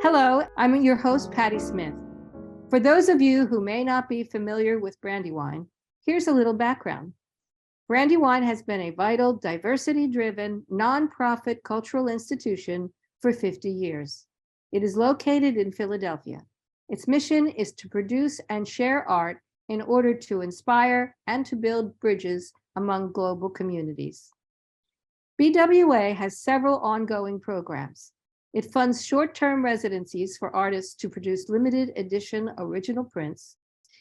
Hello, I'm your host, Patty Smith. For those of you who may not be familiar with Brandywine, here's a little background. Brandywine has been a vital, diversity-driven, nonprofit cultural institution for 50 years. It is located in Philadelphia. Its mission is to produce and share art in order to inspire and to build bridges among global communities. BWA has several ongoing programs. It funds short-term residencies for artists to produce limited edition original prints.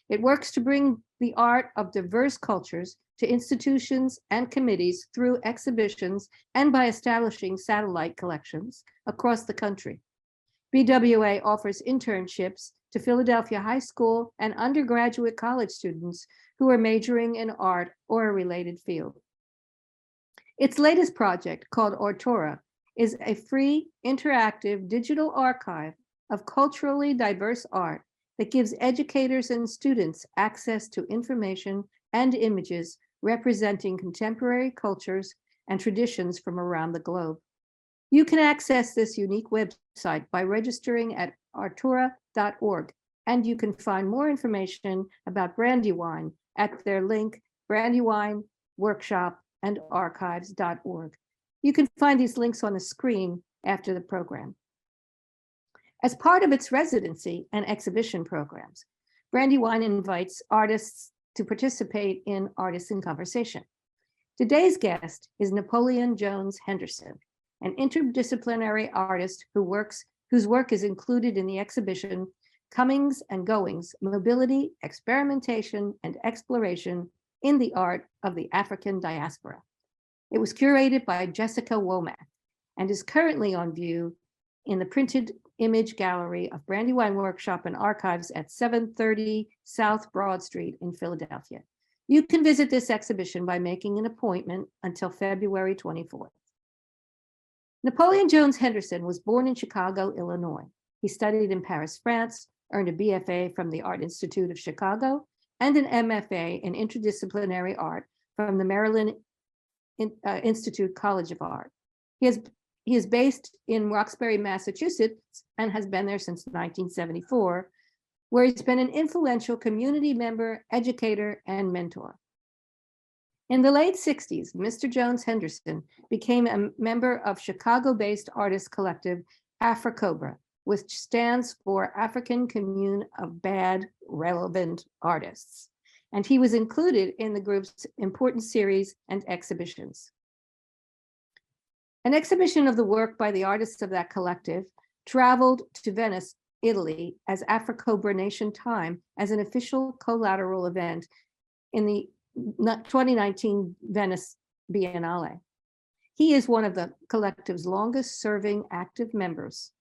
It works to bring the art of diverse cultures to institutions and committees through exhibitions and by establishing satellite collections across the country. BWA offers internships to Philadelphia high school and undergraduate college students who are majoring in art or a related field. Its latest project, called Artura, is a free, interactive digital archive of culturally diverse art that gives educators and students access to information and images representing contemporary cultures and traditions from around the globe. You can access this unique website by registering at artura.org, and you can find more information about Brandywine at their link, Brandywine Workshop and Archives.org. You can find these links on the screen after the program. As part of its residency and exhibition programs, Brandywine invites artists to participate in Artists in Conversation. Today's guest is Napoleon Jones-Henderson, an interdisciplinary artist whose work is included in the exhibition Comings and Goings, Mobility, Experimentation, and Exploration in the Art of the African Diaspora. It was curated by Jessica Womack and is currently on view in the printed image gallery of Brandywine Workshop and Archives at 730 South Broad Street in Philadelphia. You can visit this exhibition by making an appointment until February 24th. Napoleon Jones-Henderson was born in Chicago, Illinois. He studied in Paris, France, earned a BFA from the Art Institute of Chicago, and an MFA in interdisciplinary art from the Maryland Institute College of Art. He is based in Roxbury, Massachusetts, and has been there since 1974, where he's been an influential community member, educator, and mentor. In the late 60s, Mr. Jones-Henderson became a member of Chicago-based artist collective AfriCobra, which stands for African Commune of Bad Relevant Artists. And he was included in the group's important series and exhibitions. An exhibition of the work by the artists of that collective traveled to Venice, Italy, as AfriCobra Nation Time as an official collateral event in the 2019 Venice Biennale. He is one of the collective's longest serving active members.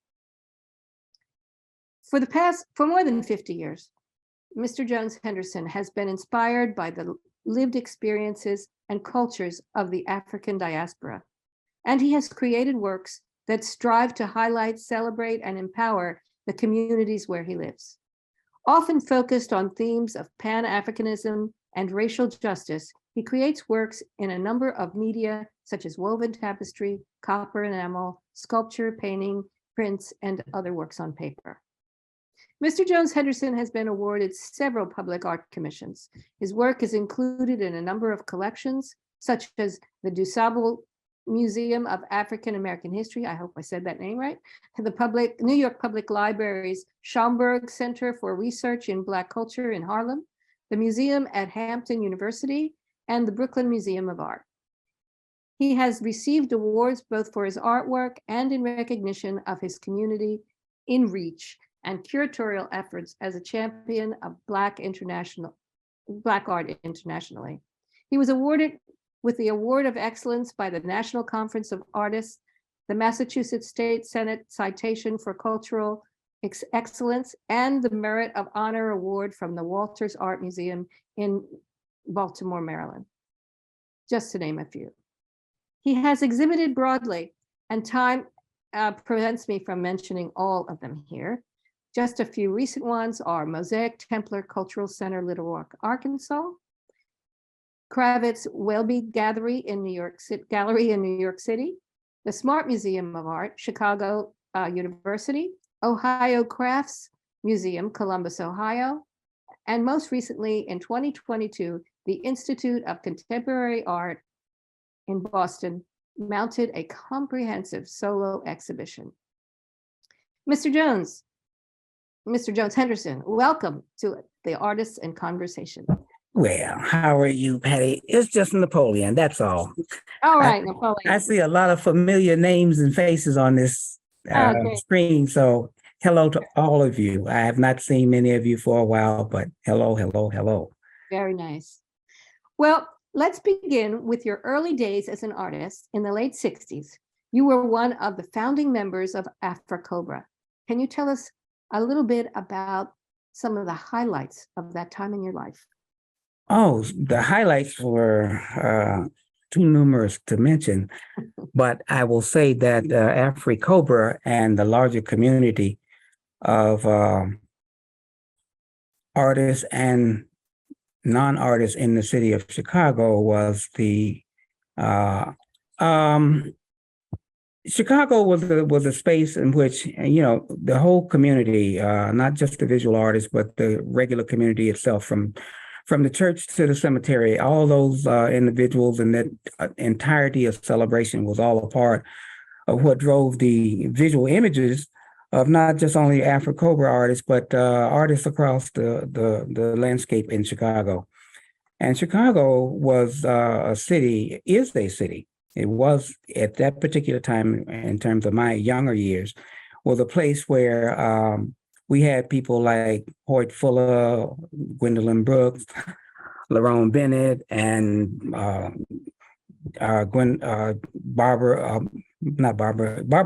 For more than 50 years, Mr. Jones-Henderson has been inspired by the lived experiences and cultures of the African diaspora, and he has created works that strive to highlight, celebrate, and empower the communities where he lives. Often focused on themes of Pan-Africanism and racial justice, he creates works in a number of media such as woven tapestry, copper enamel, sculpture, painting, prints, and other works on paper. Mr. Jones-Henderson has been awarded several public art commissions. His work is included in a number of collections, such as the DuSable Museum of African American History, I hope I said that name right, the New York Public Library's Schomburg Center for Research in Black Culture in Harlem, the museum at Hampton University, and the Brooklyn Museum of Art. He has received awards both for his artwork and in recognition of his community in reach and curatorial efforts as a champion of Black art internationally. He was awarded with the Award of Excellence by the National Conference of Artists, the Massachusetts State Senate Citation for Cultural Excellence, and the Merit of Honor Award from the Walters Art Museum in Baltimore, Maryland, just to name a few. He has exhibited broadly, and time prevents me from mentioning all of them here. Just a few recent ones are Mosaic Templar Cultural Center, Little Rock, Arkansas, Kravitz Welby Gallery in New York City, the Smart Museum of Art, Chicago University, Ohio Crafts Museum, Columbus, Ohio, and most recently in 2022, the Institute of Contemporary Art in Boston mounted a comprehensive solo exhibition. Mr. Jones-Henderson, welcome to the Artists in Conversation. Well, how are you, Patty? It's just Napoleon, that's all. All right, Napoleon. I see a lot of familiar names and faces on this screen, so hello to all of you. I have not seen many of you for a while, but hello, hello, hello. Very nice. Well, let's begin with your early days as an artist in the late 60s. You were one of the founding members of AfriCobra. Can you tell us a little bit about some of the highlights of that time in your life? Oh, the highlights were too numerous to mention, but I will say that AfriCobra and the larger community of artists and non-artists in the city of Chicago was Chicago was a space in which, the whole community, not just the visual artists, but the regular community itself, from the church to the cemetery, all those individuals and that entirety of celebration was all a part of what drove the visual images of not just only AfriCobra artists, but artists across the landscape in Chicago. And Chicago was is a city. It was at that particular time, in terms of my younger years, was a place where we had people like Hoyt Fuller, Gwendolyn Brooks, Lerone Bennett, and Barbara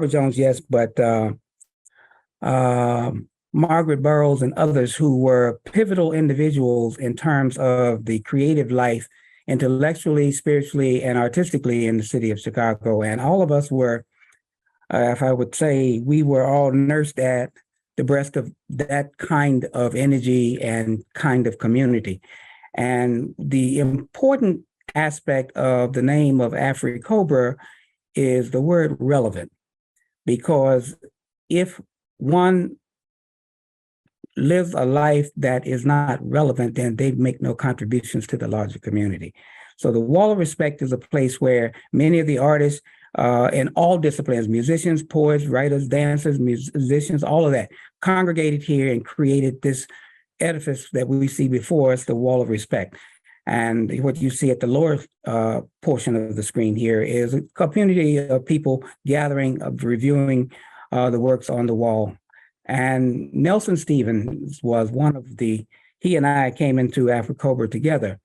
Jones, yes, but Margaret Burroughs and others who were pivotal individuals in terms of the creative life, intellectually, spiritually, and artistically in the city of Chicago. And all of us were, if I would say, we were all nursed at the breast of that kind of energy and kind of community. And the important aspect of the name of AfriCobra is the word relevant, because if one lives a life that is not relevant, then they make no contributions to the larger community. So the Wall of Respect is a place where many of the artists in all disciplines, musicians, poets, writers, dancers, musicians, all of that, congregated here and created this edifice that we see before us, the Wall of Respect. And what you see at the lower portion of the screen here is a community of people gathering, reviewing the works on the wall. And Nelson Stevens was he and I came into AfriCobra together.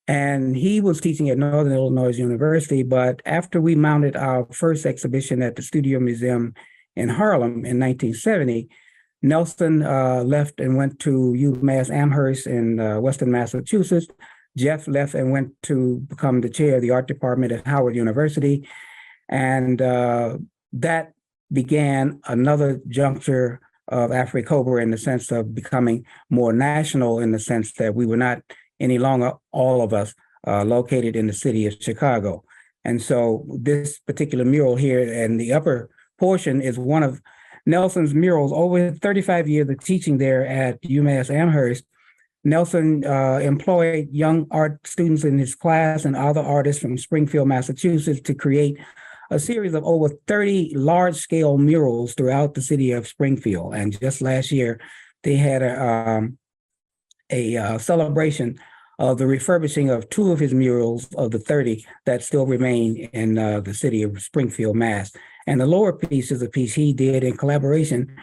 And he was teaching at Northern Illinois University, but after we mounted our first exhibition at the Studio Museum in Harlem in 1970, Nelson left and went to UMass Amherst in Western Massachusetts. Jeff left and went to become the chair of the art department at Howard University. And that began another juncture of AfriCobra in the sense of becoming more national, in the sense that we were not any longer, all of us, located in the city of Chicago. And so this particular mural here in the upper portion is one of Nelson's murals. Over 35 years of teaching there at UMass Amherst, Nelson employed young art students in his class and other artists from Springfield, Massachusetts, to create a series of over 30 large-scale murals throughout the city of Springfield. And just last year, they had a celebration of the refurbishing of 2 of his murals of the 30 that still remain in the city of Springfield, Mass. And the lower piece is a piece he did in collaboration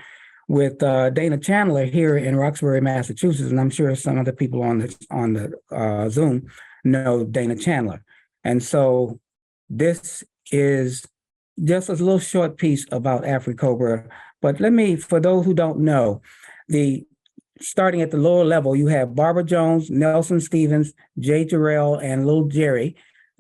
with Dana Chandler here in Roxbury, Massachusetts. And I'm sure some of the people on the Zoom know Dana Chandler. And so this is just a little short piece about AfriCobra. But for those who don't know, starting at the lower level, you have Barbara Jones, Nelson Stevens, Jay Jarrell, and Little Jerry.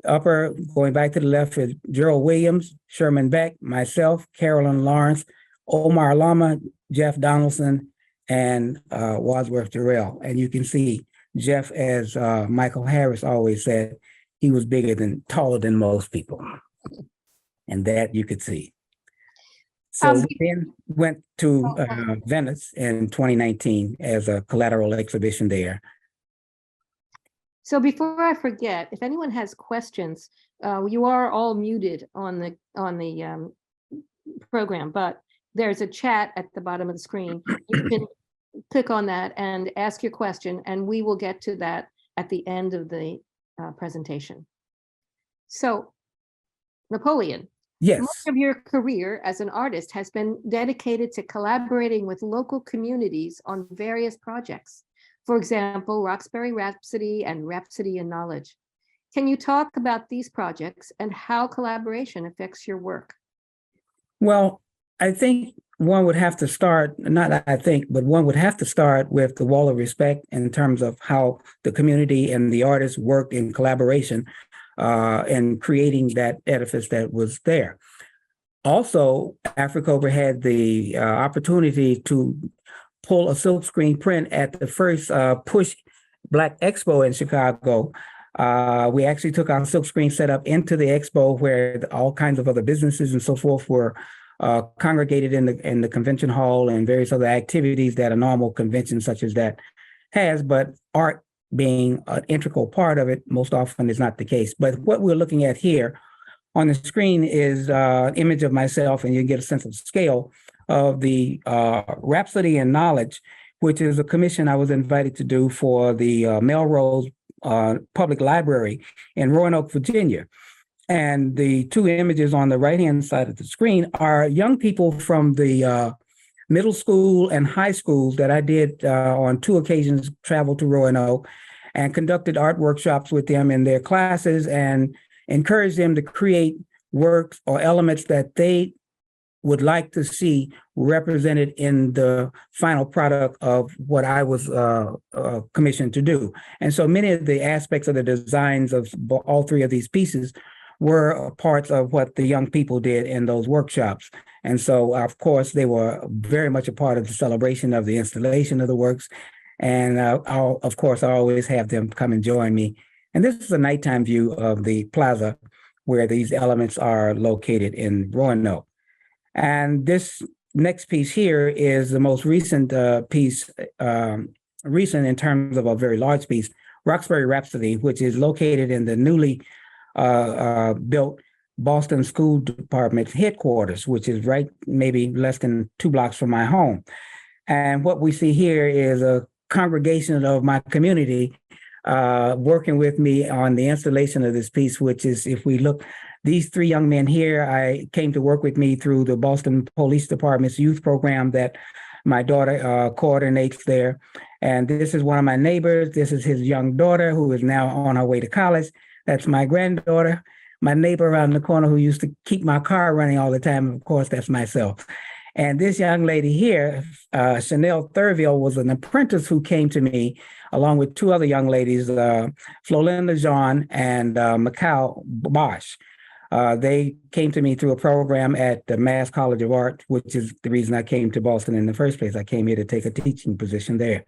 Upper, going back to the left, is Gerald Williams, Sherman Beck, myself, Carolyn Lawrence, Omar Lama, Jeff Donaldson, and Wadsworth Jarrell. And you can see Jeff, as Michael Harris always said, he was taller than most people. And that you could see. So we then went to Venice in 2019 as a collateral exhibition there. So before I forget, if anyone has questions, you are all muted on the program, but there's a chat at the bottom of the screen. You can click on that and ask your question, and we will get to that at the end of the presentation. So, Napoleon, Yes. much of your career as an artist has been dedicated to collaborating with local communities on various projects. For example, Roxbury Rhapsody and Rhapsody in Knowledge. Can you talk about these projects and how collaboration affects your work? Well, I think one would have to start, not I think, but one would have to start with the wall of respect in terms of how the community and the artists worked in collaboration and creating that edifice that was there. Also, Africover had the opportunity to pull a silkscreen print at the first Push Black Expo in Chicago. We actually took our silkscreen setup into the expo where all kinds of other businesses and so forth were congregated in the convention hall and various other activities that a normal convention such as that has, but art being an integral part of it most often is not the case. But what we're looking at here on the screen is an image of myself, and you get a sense of scale of the Rhapsody in Knowledge, which is a commission I was invited to do for the Melrose Public Library in Roanoke, Virginia. And the two images on the right-hand side of the screen are young people from the middle school and high schools that I did on two occasions travel to Roanoke and conducted art workshops with them in their classes and encouraged them to create works or elements that they would like to see represented in the final product of what I was commissioned to do. And so many of the aspects of the designs of all three of these pieces were parts of what the young people did in those workshops. And so, of course, they were very much a part of the celebration of the installation of the works. And of course, I always have them come and join me. And this is a nighttime view of the plaza where these elements are located in Roanoke. And this next piece here is the most recent piece, recent in terms of a very large piece, Roxbury Rhapsody, which is located in the newly built Boston School Department headquarters, which is right maybe less than 2 blocks from my home. And what we see here is a congregation of my community working with me on the installation of this piece, which is, if we look, these three young men here, I came to work with me through the Boston Police Department's youth program that my daughter coordinates there. And this is one of my neighbors. This is his young daughter who is now on her way to college. That's my granddaughter. My neighbor around the corner who used to keep my car running all the time, of course, that's myself. And this young lady here, Chanel Thurville, was an apprentice who came to me along with two other young ladies, Flolinda Jean and Macau Bosch. They came to me through a program at the Mass College of Art, which is the reason I came to Boston in the first place. I came here to take a teaching position there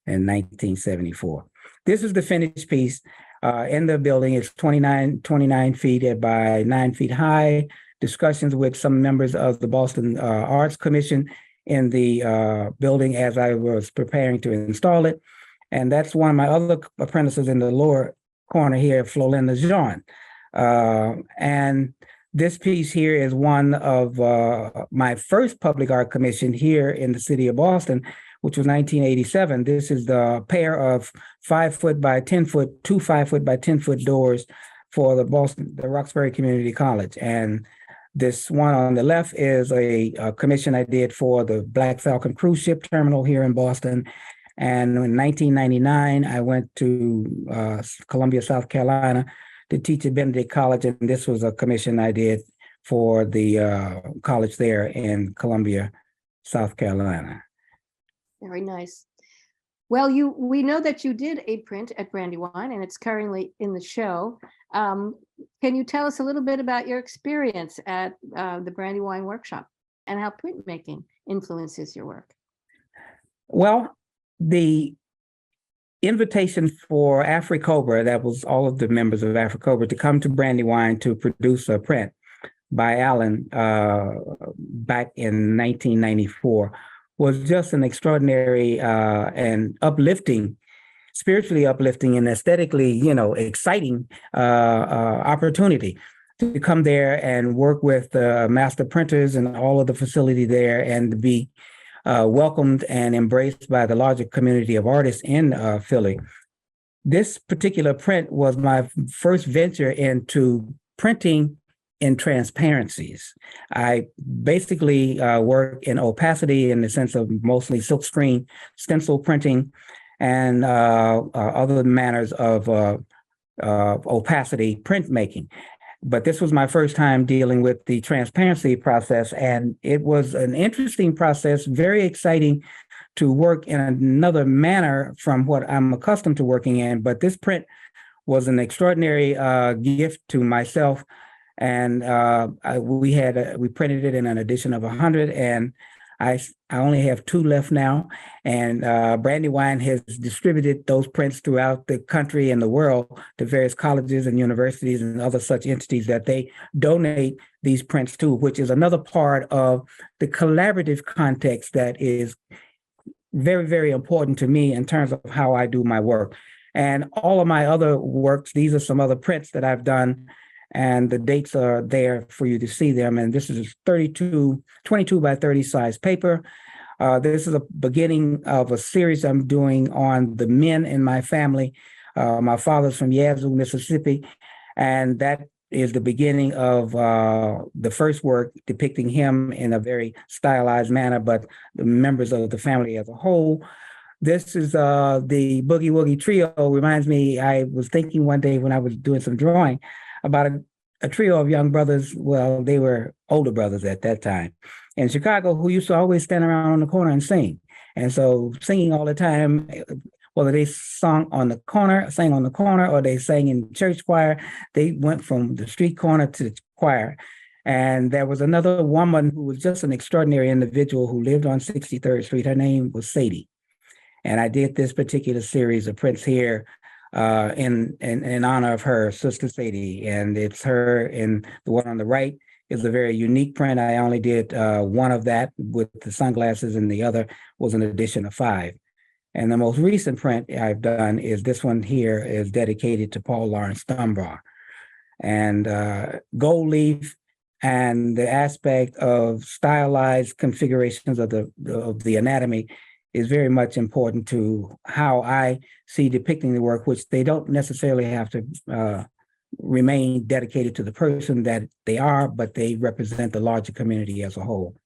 in 1974. This is the finished piece in the building. It's 29 feet by 9 feet high. Discussions with some members of the Boston Arts Commission in the building as I was preparing to install it. And that's one of my other apprentices in the lower corner here, Flolinda Jean. And this piece here is one of my first public art commission here in the city of Boston, which was 1987. This is the pair of 5 foot by 10 foot, 2 5 foot by 10 foot doors for the Roxbury Community College. And this one on the left is a commission I did for the Black Falcon cruise ship terminal here in Boston. And in 1999, I went to Columbia, South Carolina to teach at Benedict College. And this was a commission I did for the college there in Columbia, South Carolina. Very nice. Well, we know that you did a print at Brandywine, and it's currently in the show. Can you tell us a little bit about your experience at the Brandywine Workshop and how printmaking influences your work? Well, the invitation for Africover, that was all of the members of Africover, to come to Brandywine to produce a print, by Allen back in 1994 was just an extraordinary and uplifting, spiritually uplifting and aesthetically, exciting opportunity to come there and work with master printers and all of the facility there, and to be welcomed and embraced by the larger community of artists in Philly. This particular print was my first venture into printing in transparencies. I basically work in opacity in the sense of mostly silkscreen stencil printing and other manners of opacity printmaking. But this was my first time dealing with the transparency process, and it was an interesting process, very exciting to work in another manner from what I'm accustomed to working in. But this print was an extraordinary gift to myself, and we printed it in an edition of 100, and I only have 2 left now, and Brandywine has distributed those prints throughout the country and the world to various colleges and universities and other such entities that they donate these prints to, which is another part of the collaborative context that is very, very important to me in terms of how I do my work. And all of my other works, these are some other prints that I've done, and the dates are there for you to see them. And this is 22 by 30 size paper. This is a beginning of a series I'm doing on the men in my family. My father's from Yazoo, Mississippi, and that is the beginning of the first work depicting him in a very stylized manner, but the members of the family as a whole. This is the Boogie Woogie Trio. Reminds me, I was thinking one day when I was doing some drawing about a trio of young brothers. Well, they were older brothers at that time in Chicago, who used to always stand around on the corner and sing. And so singing all the time, whether they sang on the corner, or they sang in church choir, they went from the street corner to the choir. And there was another woman who was just an extraordinary individual who lived on 63rd Street. Her name was Sadie. And I did this particular series of prints here in honor of her, Sister Sadie. And it's her, and the one on the right is a very unique print. I only did one of that with the sunglasses, and the other was an edition of 5. And the most recent print I've done is this one here, is dedicated to Paul Laurence Dunbar. And gold leaf and the aspect of stylized configurations of the anatomy is very much important to how I see depicting the work, which they don't necessarily have to remain dedicated to the person that they are, but they represent the larger community as a whole.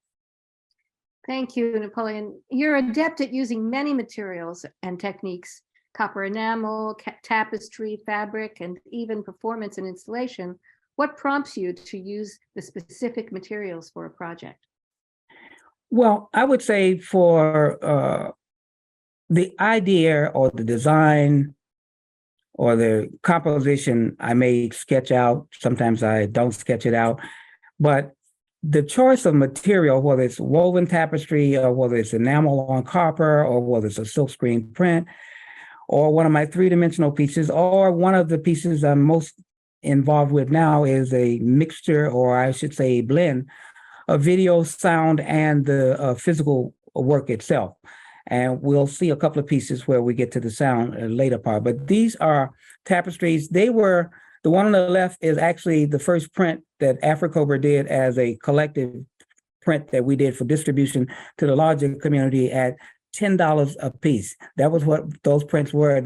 Thank you, Napoleon. You're adept at using many materials and techniques: copper enamel, tapestry, fabric, and even performance and installation. What prompts you to use the specific materials for a project? Well, I would say for the idea or the design or the composition, I may sketch out. Sometimes I don't sketch it out. But the choice of material, whether it's woven tapestry or whether it's enamel on copper or whether it's a silkscreen print or one of my 3-dimensional pieces, or one of the pieces I'm most involved with now is a mixture, or I should say a blend, of video, sound, and the physical work itself. And we'll see a couple of pieces where we get to the sound later part. But these are tapestries. They were, the one on the left is actually the first print that Africobra did as a collective print that we did for distribution to the larger community at $10 a piece. That was what those prints were.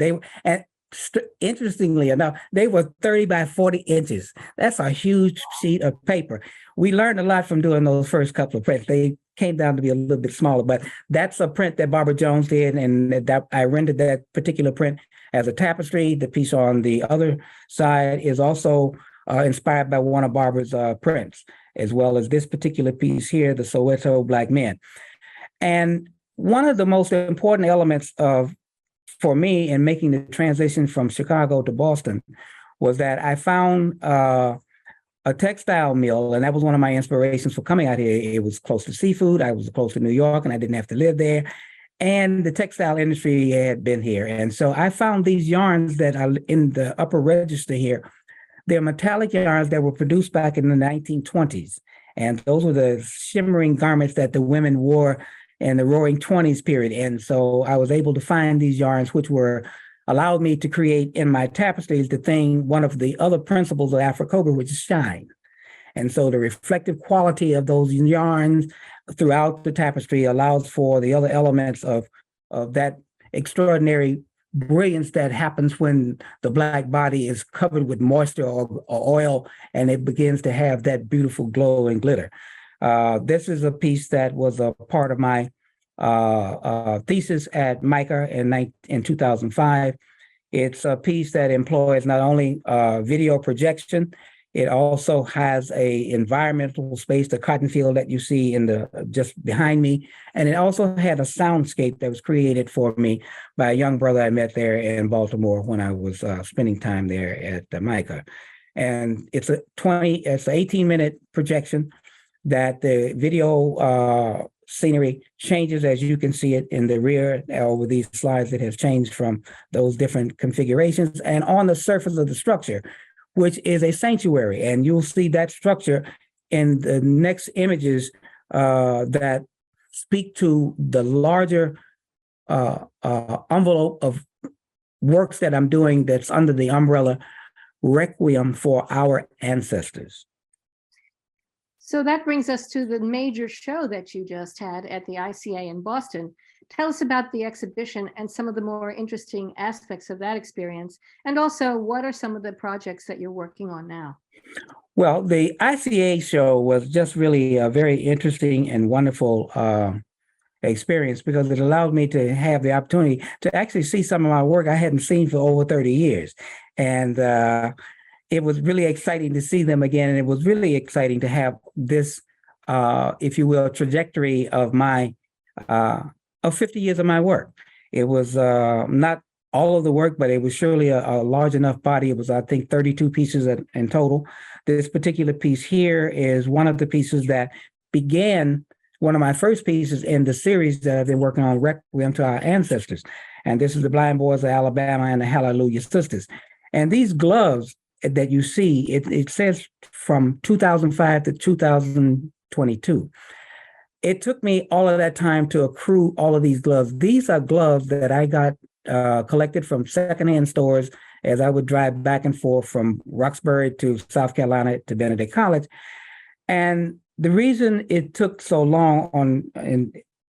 Interestingly enough, they were 30 by 40 inches. That's a huge sheet of paper. We learned a lot from doing those first couple of prints. They came down to be a little bit smaller, but that's a print that Barbara Jones did, and that I rendered that particular print as a tapestry. The piece on the other side is also inspired by one of Barbara's prints, as well as this particular piece here, the Soweto Black Men. And one of the most important elements for me in making the transition from Chicago to Boston was that I found a textile mill, and that was one of my inspirations for coming out here. It was close to seafood, I was close to New York, and I didn't have to live there. And the textile industry had been here. And so I found these yarns that are in the upper register here They're metallic yarns that were produced back in the 1920s. And those were the shimmering garments that the women wore in the Roaring '20s period. And so I was able to find these yarns, which allowed me to create in my tapestries one of the other principles of Afro-Cobra, which is shine. And so the reflective quality of those yarns throughout the tapestry allows for the other elements of that extraordinary brilliance that happens when the Black body is covered with moisture or oil, and it begins to have that beautiful glow and glitter. This is a piece that was a part of my thesis at MICA in 2005. It's a piece that employs not only video projection, it also has a environmental space, the cotton field that you see just behind me. And it also had a soundscape that was created for me by a young brother I met there in Baltimore when I was spending time there at the MICA. And it's an 18-minute projection that the video scenery changes as you can see it in the rear over these slides. It has changed from those different configurations. And on the surface of the structure, which is a sanctuary. And you'll see that structure in the next images that speak to the larger envelope of works that I'm doing that's under the umbrella Requiem for Our Ancestors. So that brings us to the major show that you just had at the ICA in Boston. Tell us about the exhibition and some of the more interesting aspects of that experience. And also, what are some of the projects that you're working on now? Well, the ICA show was just really a very interesting and wonderful experience because it allowed me to have the opportunity to actually see some of my work I hadn't seen for over 30 years. And it was really exciting to see them again. And it was really exciting to have this, if you will, trajectory of my of 50 years of my work. It was not all of the work, but it was surely a large enough body. It was, I think, 32 pieces in total. This particular piece here is one of the pieces that began one of my first pieces in the series that I've been working on, Requiem to Our Ancestors. And this is the Blind Boys of Alabama and the Hallelujah Sisters. And these gloves that you see, it says from 2005 to 2022. It took me all of that time to accrue all of these gloves. These are gloves that I got collected from secondhand stores as I would drive back and forth from Roxbury to South Carolina to Benedict College. And the reason it took so long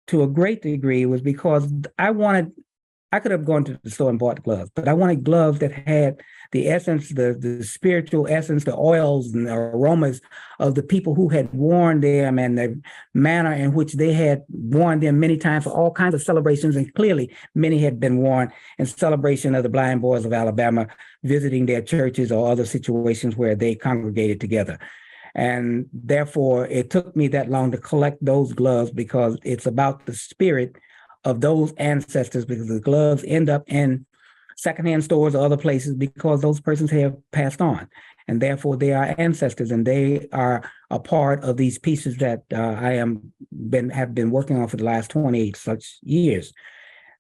to a great degree was because I could have gone to the store and bought gloves, but I wanted gloves that had the essence, the spiritual essence, the oils and the aromas of the people who had worn them and the manner in which they had worn them many times for all kinds of celebrations. And clearly, many had been worn in celebration of the Blind Boys of Alabama, visiting their churches or other situations where they congregated together. And therefore, it took me that long to collect those gloves because it's about the spirit of those ancestors, because the gloves end up in secondhand stores or other places because those persons have passed on. And therefore, they are ancestors, and they are a part of these pieces that I have been working on for the last 28 such years.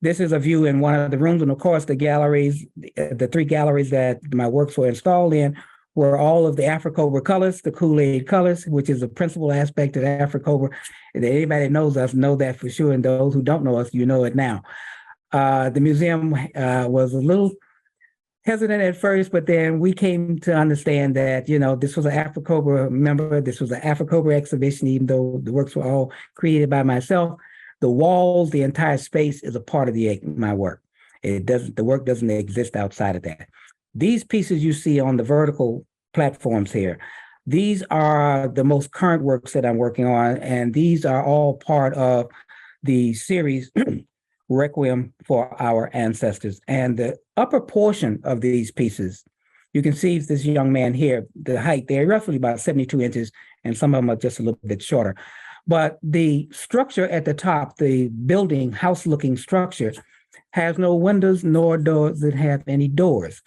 This is a view in one of the rooms, and of course, the galleries, the three galleries that my works were installed in were all of the Afro-Cobra colors, the Kool-Aid colors, which is a principal aspect of Afro-Cobra. Anybody that knows us know that for sure, and those who don't know us, you know it now. The museum was a little hesitant at first, but then we came to understand that, this was an Afro-Cobra member, this was an Afro-Cobra exhibition, even though the works were all created by myself. The walls, the entire space is a part of my work. The work doesn't exist outside of that. These pieces you see on the vertical platforms here, these are the most current works that I'm working on, and these are all part of the series Requiem for Our Ancestors. And the upper portion of these pieces, you can see this young man here, the height, they're roughly about 72 inches, and some of them are just a little bit shorter. But the structure at the top, the building, house-looking structure, has no windows nor doors that have any doors.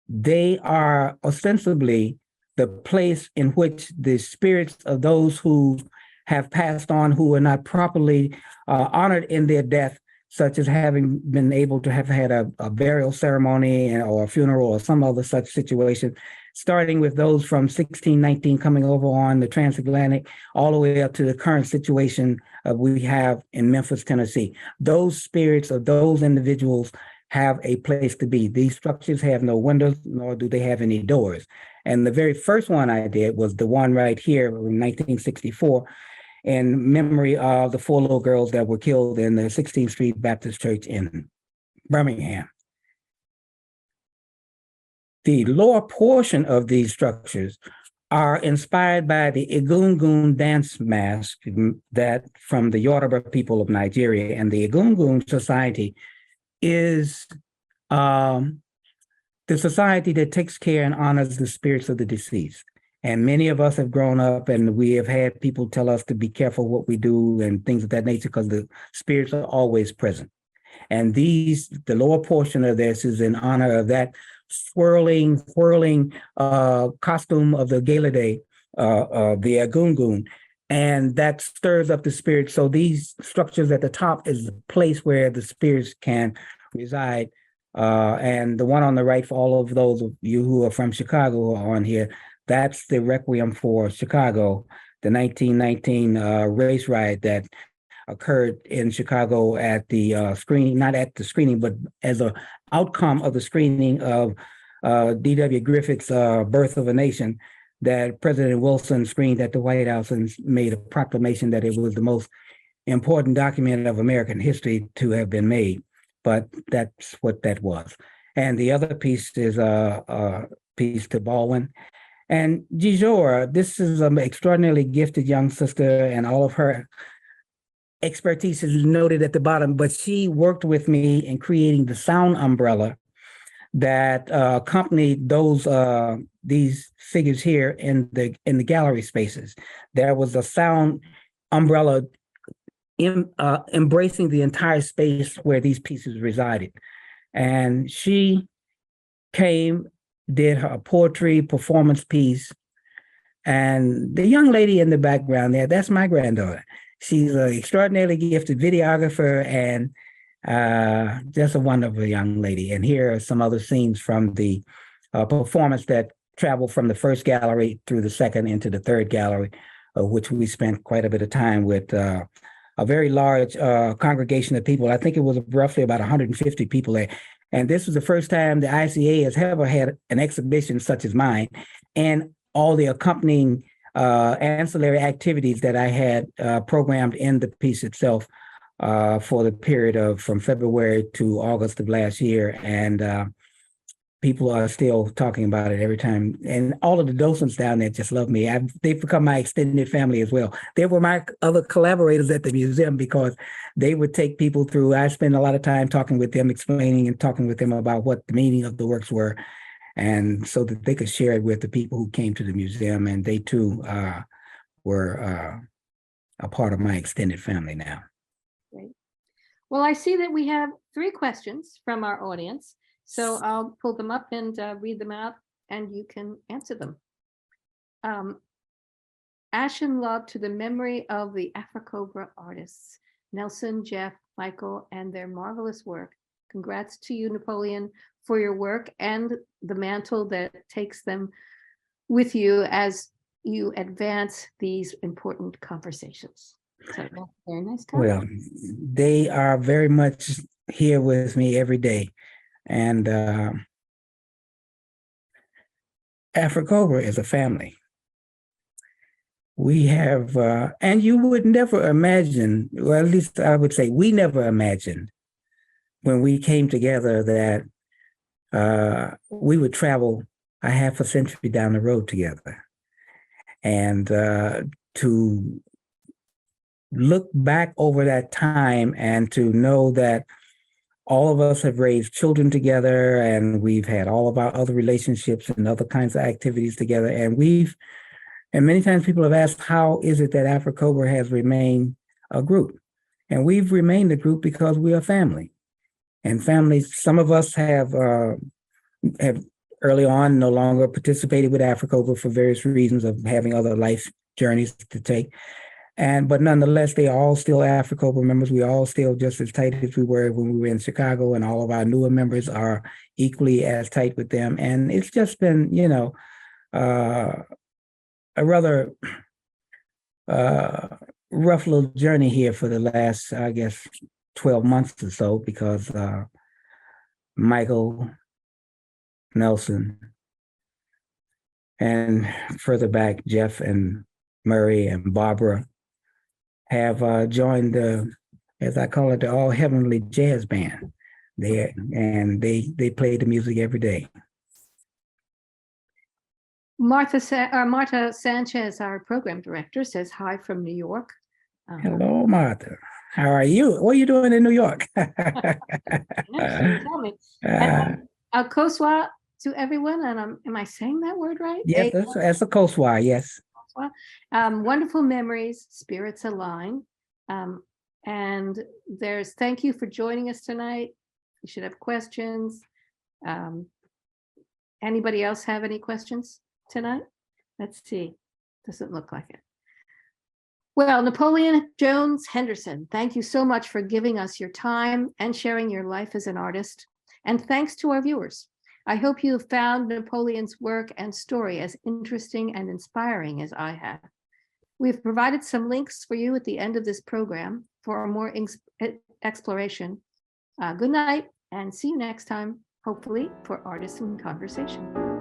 They are ostensibly the place in which the spirits of those who have passed on, who are not properly honored in their death, such as having been able to have had a burial ceremony or a funeral or some other such situation, starting with those from 1619 coming over on the transatlantic, all the way up to the current situation we have in Memphis, Tennessee. Those spirits of those individuals have a place to be. These structures have no windows, nor do they have any doors. And the very first one I did was the one right here in 1964, in memory of the 4 little girls that were killed in the 16th Street Baptist Church in Birmingham. The lower portion of these structures are inspired by the Egungun dance mask that from the Yoruba people of Nigeria. And the Egungun Society is the society that takes care and honors the spirits of the deceased. And many of us have grown up and we have had people tell us to be careful what we do and things of that nature because the spirits are always present. And the lower portion of this is in honor of that whirling costume of the gala day, the Egungun, and that stirs up the spirit. So these structures at the top is the place where the spirits can reside. And the one on the right, for all of those of you who are from Chicago are on here, that's the Requiem for Chicago, the 1919 race riot that occurred in Chicago at the screening, not at the screening, but as an outcome of the screening of D.W. Griffith's Birth of a Nation, that President Wilson screened at the White House and made a proclamation that it was the most important document of American history to have been made. But that's what that was. And the other piece is a piece to Baldwin. And Gijora, this is an extraordinarily gifted young sister, and all of her expertise is noted at the bottom, but she worked with me in creating the sound umbrella that accompanied these figures here in the gallery spaces. There was a sound umbrella embracing the entire space where these pieces resided. And she came, did her poetry performance piece. And the young lady in the background there, that's my granddaughter. She's an extraordinarily gifted videographer and just a wonderful young lady. And here are some other scenes from the performance that traveled from the first gallery through the second into the third gallery, which we spent quite a bit of time with a very large congregation of people. I think it was roughly about 150 people there. And this was the first time the ICA has ever had an exhibition such as mine, and all the accompanying ancillary activities that I had programmed in the piece itself for the period of from February to August of last year. And people are still talking about it every time. And all of the docents down there just love me. They've become my extended family as well. They were my other collaborators at the museum because they would take people through. I spend a lot of time talking with them, explaining and talking with them about what the meaning of the works were, and so that they could share it with the people who came to the museum. And they too were a part of my extended family now. Great. Well, I see that we have 3 questions from our audience. So I'll pull them up and read them out, and you can answer them. Ashen love to the memory of the Afro-Cobra artists, Nelson, Jeff, Michael, and their marvelous work. Congrats to you, Napoleon, for your work and the mantle that takes them with you as you advance these important conversations. So that's very nice comment. Well, they are very much here with me every day. And Afro-Cobra is a family. We have, and you would never imagine, well, at least I would say we never imagined when we came together that we would travel a half a century down the road together. And to look back over that time and to know that all of us have raised children together, and we've had all of our other relationships and other kinds of activities together. And many times people have asked, how is it that Afro-Cobra has remained a group? And we've remained a group because we are family. And families, some of us have early on no longer participated with Afro-Cobra for various reasons of having other life journeys to take. But nonetheless, they are all still Afro-Cobra members. We are all still just as tight as we were when we were in Chicago, and all of our newer members are equally as tight with them. And it's just been, a rather rough little journey here for the last, I guess, 12 months or so, because Michael, Nelson, and further back, Jeff and Murray and Barbara have joined the, as I call it, the All Heavenly Jazz Band. They play the music every day. Martha Sanchez, our program director, says hi from New York. Hello, Martha. How are you? What are you doing in New York? Tell me. Koswa to everyone, and am I saying that word right? Yes, that's a Koswa, yes. Wonderful memories, spirits align. And there's thank you for joining us tonight. You should have questions. Anybody else have any questions tonight? Let's see. Doesn't look like it. Well, Napoleon Jones-Henderson, thank you so much for giving us your time and sharing your life as an artist. And thanks to our viewers. I hope you have found Napoleon's work and story as interesting and inspiring as I have. We've provided some links for you at the end of this program for more exploration. Good night and see you next time, hopefully for Artists in Conversation.